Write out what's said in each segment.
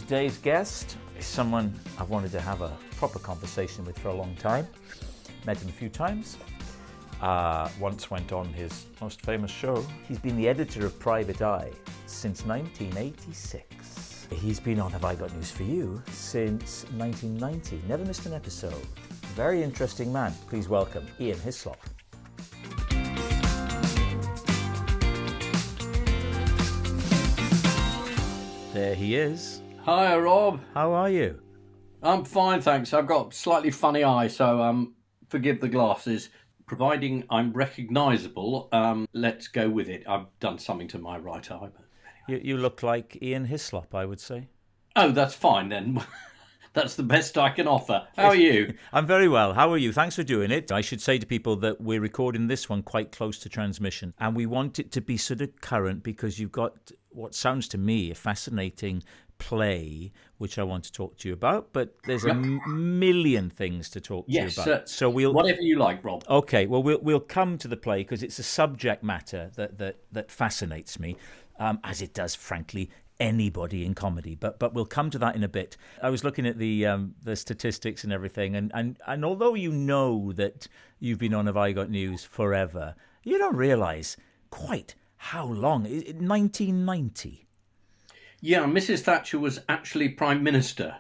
Today's guest is someone I've wanted to have a proper conversation with for a long time. Met him a few times. Once went on his most famous show. He's been the editor of Private Eye since 1986. He's been on Have I Got News For You since 1990. Never missed an episode. Very interesting man. Please welcome Ian Hislop. There he is. Hi, Rob. How are you? I'm fine, thanks. I've got slightly funny eye, so forgive the glasses. Providing I'm recognisable, let's go with it. I've done something to my right eye. But anyway. You look like Ian Hislop, I would say. Oh, that's fine then. That's the best I can offer. How are you? I'm very well. How are you? Thanks for doing it. I should say to people that we're recording this one quite close to transmission, and we want it to be sort of current because you've got what sounds to me a fascinating play which I want to talk to you about, but there's a million things to talk to you about. So we'll whatever you like, Rob. Okay, well we'll come to the play because it's a subject matter that fascinates me, as it does, frankly, anybody in comedy. But we'll come to that in a bit. I was looking at the statistics and everything, and although you know that you've been on Have I Got News forever, you don't realise quite how long. 1990. Yeah, Mrs. Thatcher was actually Prime Minister.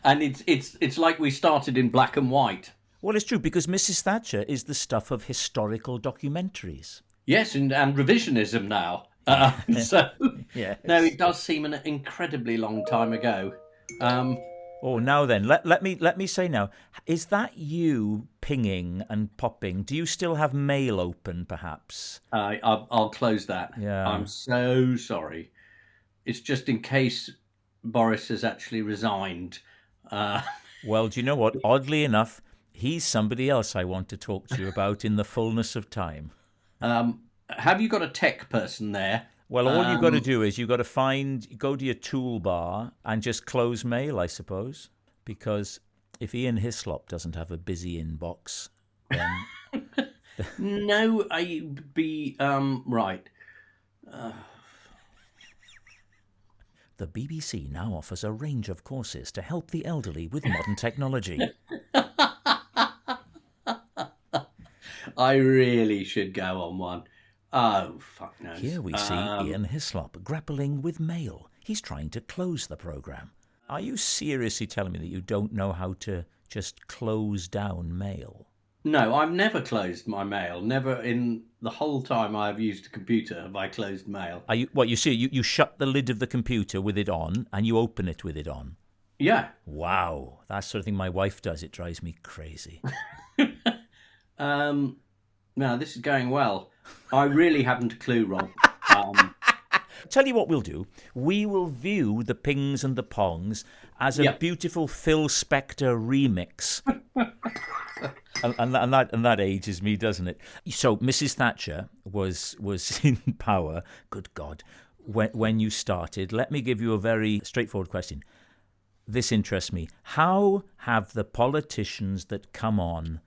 And it's like we started in black and white. Well, it's true, because Mrs. Thatcher is the stuff of historical documentaries. Yes, and revisionism now. So, yes. No, it does seem an incredibly long time ago. Now then, let me say now, is that you pinging and popping? Do you still have mail open, perhaps? I'll close that. Yeah. I'm so sorry. It's just in case Boris has actually resigned. Well, do you know what? Oddly enough, he's somebody else I want to talk to you about in the fullness of time. Have you got a tech person there? Well, all you've got to do is you've got to go to your toolbar and just close mail, I suppose. Because if Ian Hislop doesn't have a busy inbox, then... No, I'd be right. The BBC now offers a range of courses to help the elderly with modern technology. I really should go on one. Oh, fuck knows. Here we see Ian Hislop grappling with mail. He's trying to close the programme. Are you seriously telling me that you don't know how to just close down mail? No, I've never closed my mail. Never in the whole time I've used a computer have I closed mail. You shut the lid of the computer with it on and you open it with it on? Yeah. Wow, that's the sort of thing my wife does. It drives me crazy. No, this is going well. I really haven't a clue, Rob. Tell you what we'll do. We will view the pings and the pongs as a beautiful Phil Spector remix. and that ages me, doesn't it? So Mrs. Thatcher was in power, good God, when you started. Let me give you a very straightforward question. This interests me. How have the politicians that come on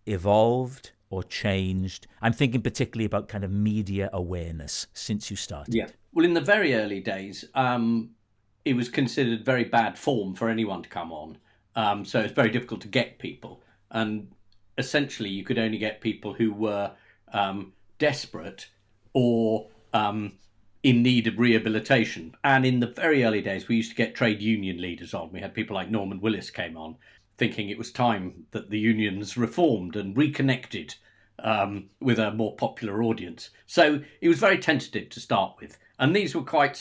evolved or changed? I'm thinking particularly about kind of media awareness since you started. Yeah. Well, in the very early days, it was considered very bad form for anyone to come on. So it's very difficult to get people. And essentially, you could only get people who were desperate or in need of rehabilitation. And in the very early days, we used to get trade union leaders on. We had people like Norman Willis came on, thinking it was time that the unions reformed and reconnected with a more popular audience. So it was very tentative to start with. And these were quite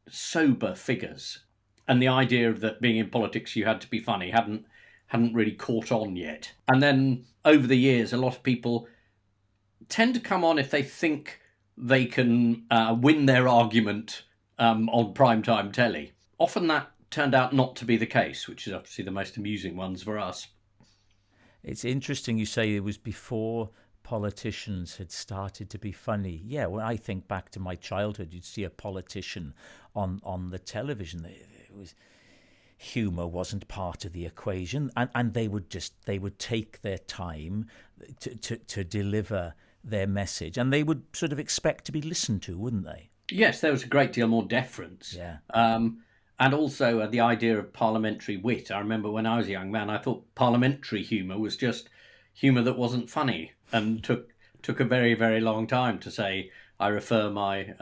sober figures. And the idea of that being in politics you had to be funny hadn't really caught on yet. And then over the years, a lot of people tend to come on if they think they can win their argument on primetime telly. Often that turned out not to be the case, which is obviously the most amusing ones for us. It's interesting you say it was before politicians had started to be funny. Yeah, when I think back to my childhood, you'd see a politician on the television. Humour wasn't part of the equation, and they would take their time to deliver their message, and they would sort of expect to be listened to, wouldn't they? Yes, there was a great deal more deference. Yeah. And also the idea of parliamentary wit. I remember when I was a young man, I thought parliamentary humour was just humour that wasn't funny, and took a very, very long time to say, I refer my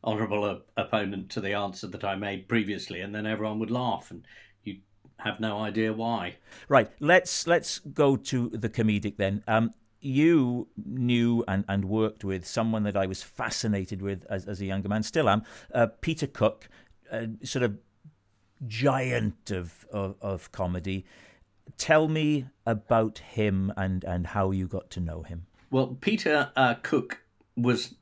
honourable opponent to the answer that I made previously, and then everyone would laugh, and you have no idea why. Right. Let's go to the comedic then. You knew and worked with someone that I was fascinated with as a younger man, still am, Peter Cook, sort of giant of comedy. Tell me about him and how you got to know him. Well, Peter Cook was,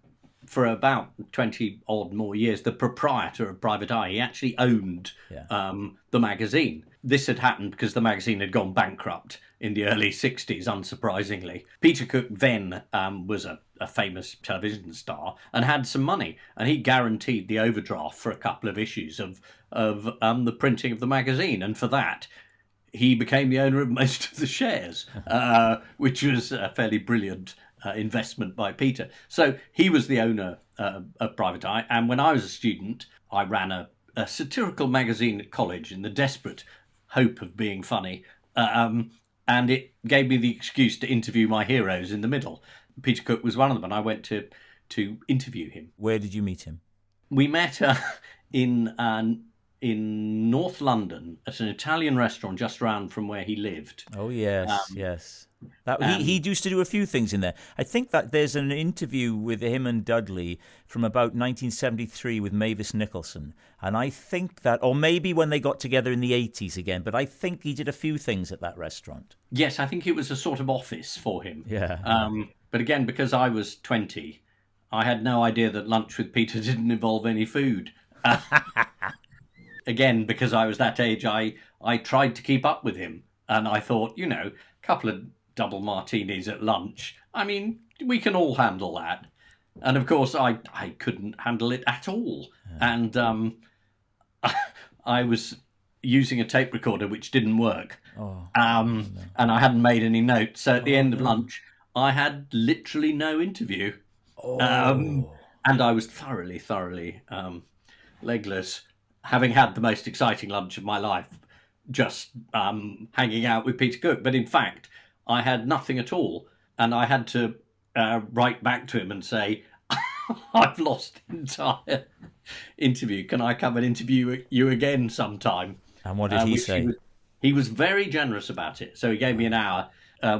for about 20 odd more years, the proprietor of Private Eye. He actually owned the magazine. This had happened because the magazine had gone bankrupt in the early 60s, unsurprisingly. Peter Cook then was a famous television star and had some money, and he guaranteed the overdraft for a couple of issues of the printing of the magazine, and for that he became the owner of most of the shares, which was a fairly brilliant investment by Peter. So he was the owner of Private Eye, and when I was a student, I ran a satirical magazine at college in the desperate hope of being funny, and it gave me the excuse to interview my heroes in the middle. Peter Cook was one of them, and I went to interview him. Where did you meet him? We met in North London at an Italian restaurant just around from where he lived. Oh, yes, yes. He used to do a few things in there. I think that there's an interview with him and Dudley from about 1973 with Mavis Nicholson. And I think that, or maybe when they got together in the 80s again, but I think he did a few things at that restaurant. Yes, I think it was a sort of office for him. Yeah. But again, because I was 20, I had no idea that lunch with Peter didn't involve any food. Again, because I was that age, I tried to keep up with him. And I thought, a couple of double martinis at lunch, I mean, we can all handle that. And of course, I couldn't handle it at all. Yeah. And I was using a tape recorder which didn't work. No. And I hadn't made any notes. So at the end of lunch, I had literally no interview. And I was thoroughly legless, having had the most exciting lunch of my life, just hanging out with Peter Cook. But in fact, I had nothing at all. And I had to write back to him and say, I've lost the entire interview. Can I come and interview you again sometime? And what did he say? He was very generous about it. So he gave me an hour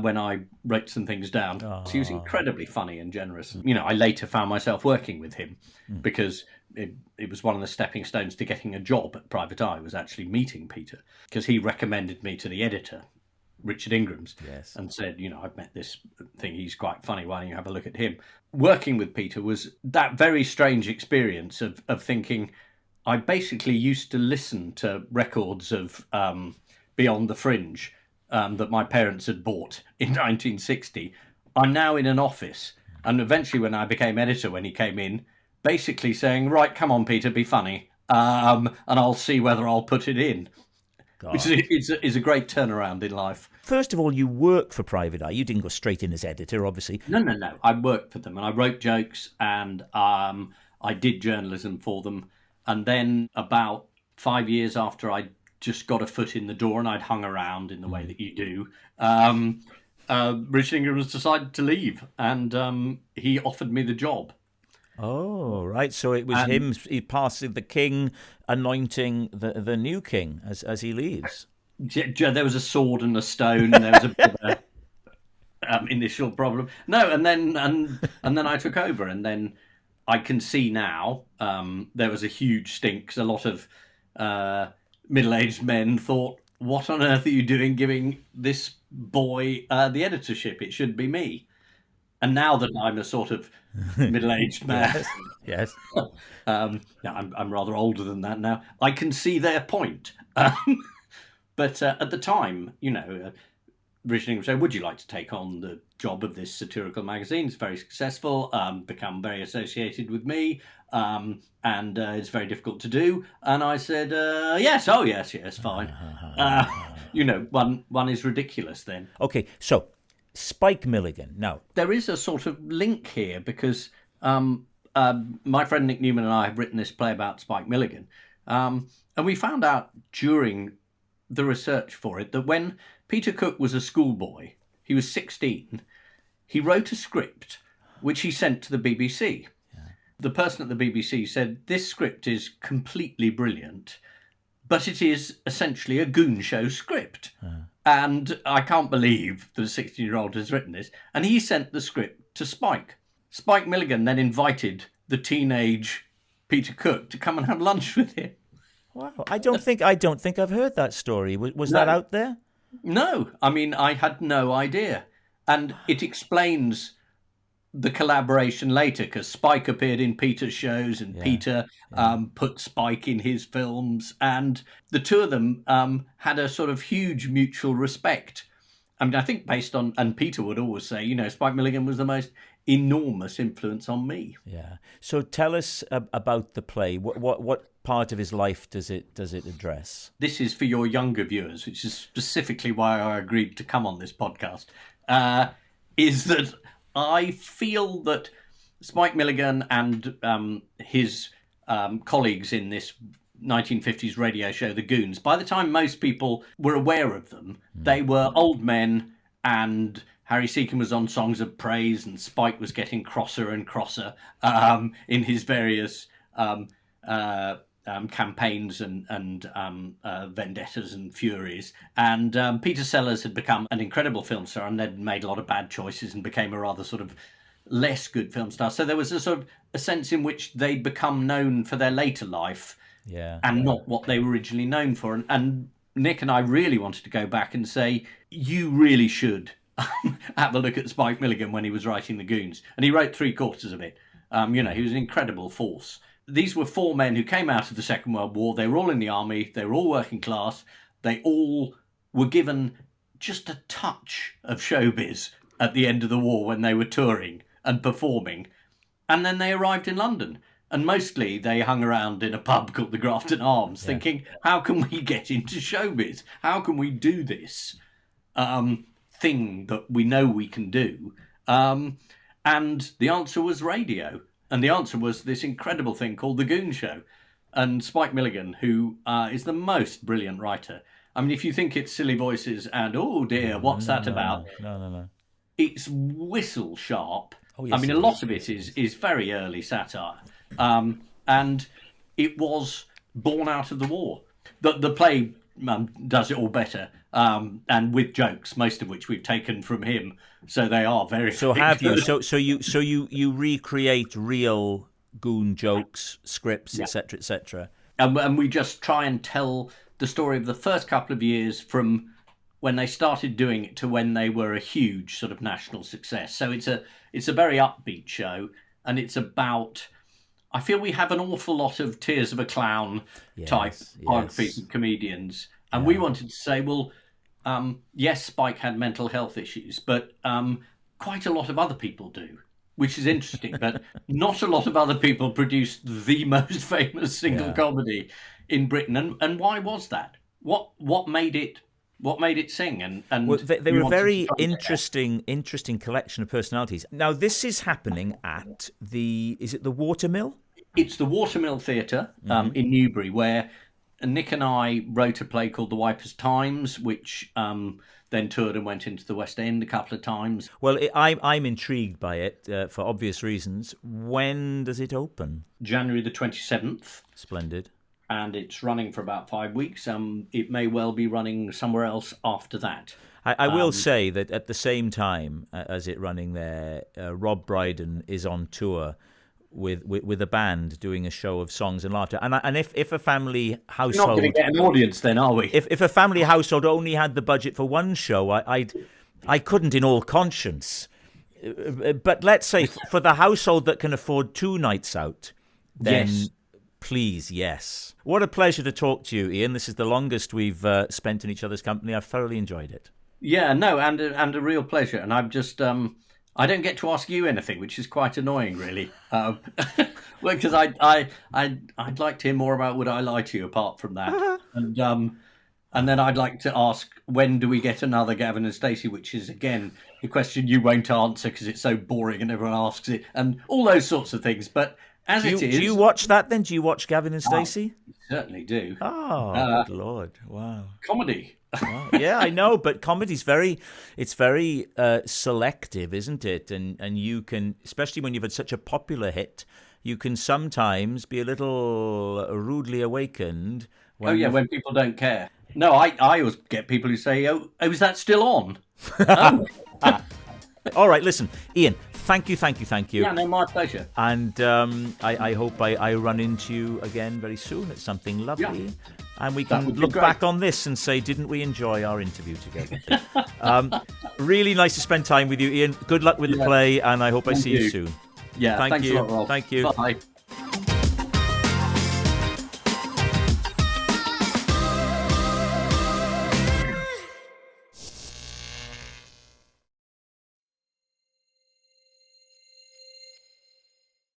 when I wrote some things down. So he was incredibly funny and generous. I later found myself working with him because it was one of the stepping stones to getting a job at Private Eye, was actually meeting Peter, because he recommended me to the editor, Richard Ingram's, yes, and said, I've met this thing, he's quite funny, why don't you have a look at him? Working with Peter was that very strange experience of thinking, I basically used to listen to records of Beyond the Fringe that my parents had bought in 1960. I'm now in an office, and eventually when I became editor, when he came in, basically saying, right, come on, Peter, be funny, and I'll see whether I'll put it in. God. Which is a great turnaround in life. First of all, you worked for Private Eye. You didn't go straight in as editor, obviously. No. I worked for them, and I wrote jokes, and I did journalism for them. And then about 5 years after I just got a foot in the door and I'd hung around in the way that you do, Richard Ingram decided to leave, and he offered me the job. Oh, right. So it was him. He passed the king, anointing the new king as he leaves. There was a sword and a stone, and there was a bit of a initial problem. No, and then I took over, and then I can see now there was a huge stink, 'cause a lot of middle-aged men thought, "What on earth are you doing, giving this boy the editorship? It should be me." And now that I'm a sort of middle-aged man, yes, I'm rather older than that now, I can see their point. But at the time, Richard Ingram said, would you like to take on the job of this satirical magazine? It's very successful, become very associated with me, and it's very difficult to do. And I said, yes, fine. One is ridiculous then. Okay, so Spike Milligan. Now, there is a sort of link here, because my friend Nick Newman and I have written this play about Spike Milligan. And we found out during the research for it that when Peter Cook was a schoolboy, he was 16, he wrote a script which he sent to the BBC. Yeah. The person at the BBC said, this script is completely brilliant, but it is essentially a Goon Show script. And I can't believe that a 16-year-old has written this. And he sent the script to Spike. Spike Milligan then invited the teenage Peter Cook to come and have lunch with him. Wow, I don't think I've heard that story. Was that out there? No, I mean, I had no idea. And it explains the collaboration later, because Spike appeared in Peter's shows and Peter put Spike in his films, and the two of them had a sort of huge mutual respect. I mean, I think based on, and Peter would always say, you know, Spike Milligan was the most enormous influence on me. Yeah. So tell us about the play. What part of his life does it address? This is for your younger viewers, which is specifically why I agreed to come on this podcast, is that I feel that Spike Milligan and his colleagues in this 1950s radio show, The Goons, by the time most people were aware of them, they were old men, and Harry Seacombe was on Songs of Praise, and Spike was getting crosser and crosser in his various campaigns and vendettas and furies. And Peter Sellers had become an incredible film star, and they'd made a lot of bad choices and became a rather sort of less good film star. So there was a sort of a sense in which they'd become known for their later life, and not what they were originally known for. And Nick and I really wanted to go back and say, you really should have a look at Spike Milligan when he was writing The Goons. And he wrote 3/4 of it. You know, he was an incredible force. These were four men who came out of the Second World War. They were all in the army. They were all working class. They all were given just a touch of showbiz at the end of the war when they were touring and performing. And then they arrived in London. And mostly they hung around in a pub called the Grafton Arms thinking, how can we get into showbiz? How can we do this thing that we know we can do? And the answer was radio. And the answer was this incredible thing called The Goon Show. And Spike Milligan, who is the most brilliant writer. I mean, if you think it's silly voices and, oh dear, what's that about? No. It's whistle sharp. Oh, yes, I mean, a lot of it is very early satire. And it was born out of the war. The play does it all better, and with jokes, most of which we've taken from him. So they are very. So have you? So you recreate real Goon jokes, scripts, etc., etc. And we just try and tell the story of the first couple of years from when they started doing it to when they were a huge sort of national success. So it's a very upbeat show, and it's about. I feel we have an awful lot of Tears of a Clown type biographies of comedians, and we wanted to say, well. Yes, Spike had mental health issues, but quite a lot of other people do, which is interesting. But not a lot of other people produced the most famous single comedy in Britain. And why was that? What made it sing? And well, they were a very interesting collection of personalities. Now, this is happening at is it the Watermill? It's the Watermill Theatre in Newbury, where Nick and I wrote a play called The Wipers Times, which then toured and went into the West End a couple of times. Well, I'm intrigued by it for obvious reasons. When does it open? January the 27th. Splendid. And it's running for about 5 weeks. It may well be running somewhere else after that. I will say that at the same time as it running there, Rob Brydon is on tour with a band doing a show of songs and laughter. And if a family household... We're not going to get an audience then, are we? If a family household only had the budget for one show, I couldn't in all conscience. But let's say for the household that can afford 2 nights out, then please, yes. What a pleasure to talk to you, Ian. This is the longest we've spent in each other's company. I've thoroughly enjoyed it. Yeah, no, and a real pleasure. And I've just... I don't get to ask you anything, which is quite annoying, really. Because I'd like to hear more about Would I Lie to You apart from that. And And then I'd like to ask, when do we get another Gavin and Stacey? Which is, again, the question you won't answer because it's so boring and everyone asks it, and all those sorts of things. But as it is... Do you watch that then? Do you watch Gavin and Stacey? Certainly do. Oh, good Lord. Wow. Comedy. Wow. Yeah, I know, but comedy's very selective, isn't it? And you can, especially when you've had such a popular hit, you can sometimes be a little rudely awakened. When people don't care. No, I always get people who say, oh, is that still on? Oh. All right, listen, Ian, thank you. Yeah, no, my pleasure. And I hope I run into you again very soon at something lovely. Yeah. And we can look back on this and say, didn't we enjoy our interview together? Really nice to spend time with you, Ian. Good luck with the play, and I hope I see you soon. Yeah, thanks you. a lot, Rob. Thank you. Bye.